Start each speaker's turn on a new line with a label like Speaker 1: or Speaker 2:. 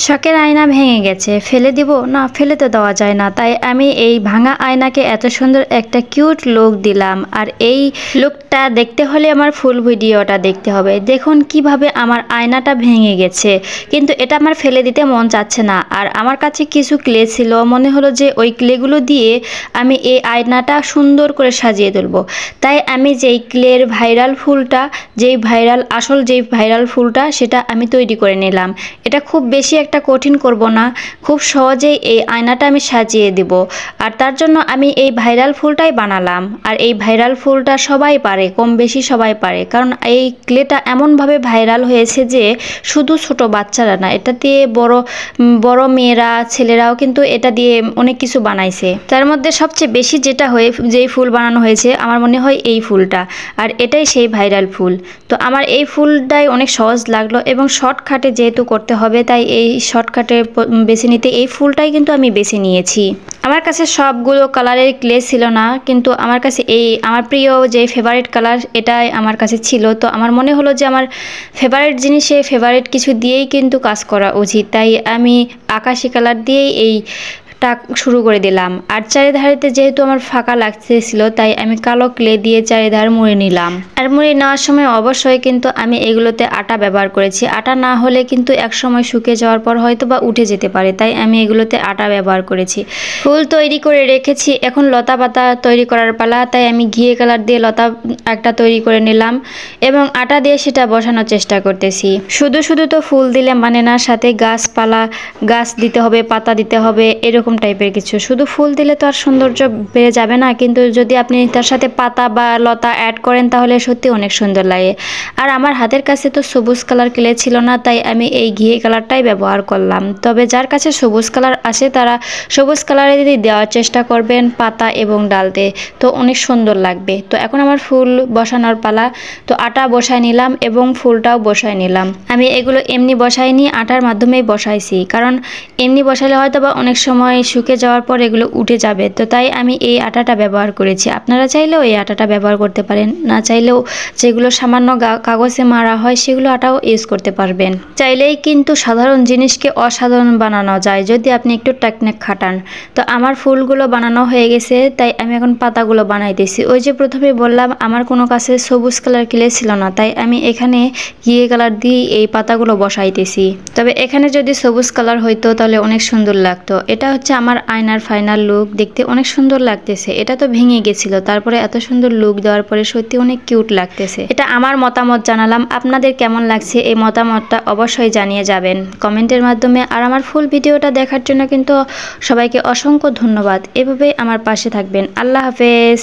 Speaker 1: শখের আয়না ভেঙে গেছে, ফেলে দিব না? ফেলে তো দেওয়া যায় না, তাই আমি এই ভাঙা আয়নাকে এত সুন্দর একটা কিউট লুক দিলাম। আর এই লুকটা দেখতে হলে আমার ফুল ভিডিওটা দেখতে হবে। দেখুন কিভাবে আমার আয়নাটা ভেঙে গেছে, কিন্তু এটা আমার ফেলে দিতে মন চাচ্ছে না। আর আমার কাছে কিছু ক্লে ছিল, মনে হলো যে ওই ক্লেগুলো দিয়ে আমি এই আয়নাটা সুন্দর করে সাজিয়ে তুলবো। তাই আমি যেই ক্লের ভাইরাল ফুলটা, যেই ভাইরাল ফুলটা সেটা আমি তৈরি করে নিলাম। এটা খুব বেশি একটা কঠিন করব না, খুব সহজেই এই আয়নাটা আমি সাজিয়ে দিব। আর তার জন্য আমি এই ভাইরাল ফুলটাই বানালাম। আর এই ভাইরাল ফুলটা সবাই পারে, কম বেশি সবাই পারে, কারণ এই ক্লেটা এমনভাবে ভাইরাল হয়েছে যে শুধু ছোট বাচ্চারা না, এটা দিয়ে বড় মেয়েরা, ছেলেরাও কিন্তু এটা দিয়ে অনেক কিছু বানাইছে। তার মধ্যে সবচেয়ে বেশি যেই ফুল বানানো হয়েছে আমার মনে হয় এই ফুলটা, আর এটাই সেই ভাইরাল ফুল। তো আমার এই ফুলটাই অনেক সহজ লাগলো এবং শর্টকাটে যেহেতু করতে হবে, তাই এই শর্টকাটে বেছে নিতে এই ফুলটাই কিন্তু আমি বেছে নিয়েছি। আমার কাছে সবগুলো কালারের ক্লে ছিল না, কিন্তু আমার কাছে আমার প্রিয় যে ফেভারিট কালার এটাই আমার কাছে ছিল। তো আমার মনে হলো যে আমার ফেভারিট জিনিসে ফেভারিট কিছু দিয়েই কিন্তু কাজ করা উচিত, তাই আমি আকাশি কালার দিয়েই শুরু করে দিলাম। আর চারিধারেতে যেহেতু আমার ফাঁকা লাগতেছিল, তাই আমি কালো ক্লে দিয়ে চারিধার মুড়ে নিলাম। আর মুড়ে নেওয়ার সময় অবশ্যই কিন্তু আমি এগুলোতে আটা ব্যবহার করেছি। আটা না হলে কিন্তু এক সময় শুকিয়ে যাওয়ার পর হয়তো বা উঠে যেতে পারে, তাই আমি এগুলোতে আটা ব্যবহার করেছি। ফুল তৈরি করে রেখেছি, এখন লতা পাতা তৈরি করার পালা। তাই আমি ঘিয়ে কালার দিয়ে লতা একটা তৈরি করে নিলাম এবং আটা দিয়ে সেটা বসানোর চেষ্টা করতেছি। শুধু শুধু তো ফুল দিলে মানে না, সাথে গাছ দিতে হবে, পাতা দিতে হবে, এরকম টাইপের কিছু। শুধু ফুল দিলে তো আর সৌন্দর্য বেড়ে যাবে না, কিন্তু যদি আপনি তার সাথে পাতা বা লতা অ্যাড করেন তাহলে সত্যি অনেক সুন্দর লাগে। আর আমার হাতের কাছে তো সবুজ কালার ক্লে ছিল না, তাই আমি এই ঘিয়ে কালারটাই ব্যবহার করলাম। তবে যার কাছে সবুজ কালার আসে তারা সবুজ কালারে যদি দেওয়ার চেষ্টা করবেন পাতা এবং ডালতে, তো অনেক সুন্দর লাগবে। তো এখন আমার ফুল বসানোর পালা। তো আটা বসায় নিলাম এবং ফুলটাও বসায় নিলাম। আমি এগুলো এমনি বসাইনি, আটার মাধ্যমেই বসাইছি, কারণ এমনি বসালে হয়তো বা অনেক সময় শুকে যাওয়ার পর এগুলো উঠে যাবে। তো তাই আমি এই আটাটা ব্যবহার করেছি। আপনারা চাইলেও এই আটাটা ব্যবহার করতে পারেন, না চাইলেও যেগুলো সামান্য কাগজে মারা হয় সেগুলো আটাও ইউজ করতে পারবেন। চাইলেই কিন্তু সাধারণ জিনিসকে অসাধারণ বানানো যায় যদি আপনি একটু টেকনিক খাটান। তো আমার ফুলগুলো বানানো হয়ে গেছে, তাই আমি এখন পাতাগুলো বানাইতেছি। ওই যে প্রথমে বললাম আমার কোনো কাছে সবুজ কালার ক্লে ছিল না, তাই আমি এখানে ঘিয়ে কালার দিয়ে এই পাতাগুলো বসাইতেছি। তবে এখানে যদি সবুজ কালার হইতো তাহলে অনেক সুন্দর লাগতো। এটা হচ্ছে আমার আয়নার ফাইনাল লুক, দেখতে অনেক সুন্দর লাগতেছে। এটা তো ভেঙে গেছিল, তারপরে এত সুন্দর লুক দেওয়ার পরে সত্যি অনেক কিউট লাগতেছে। এটা আমার মতামত জানালাম, আপনাদের কেমন লাগছে এই মতামতটা অবশ্যই জানিয়ে যাবেন কমেন্টের মাধ্যমে। আর আমার ফুল ভিডিওটা দেখার জন্য কিন্তু সবাইকে অসংখ্য ধন্যবাদ। এভাবেই আমার পাশে থাকবেন। আল্লাহ হাফেজ।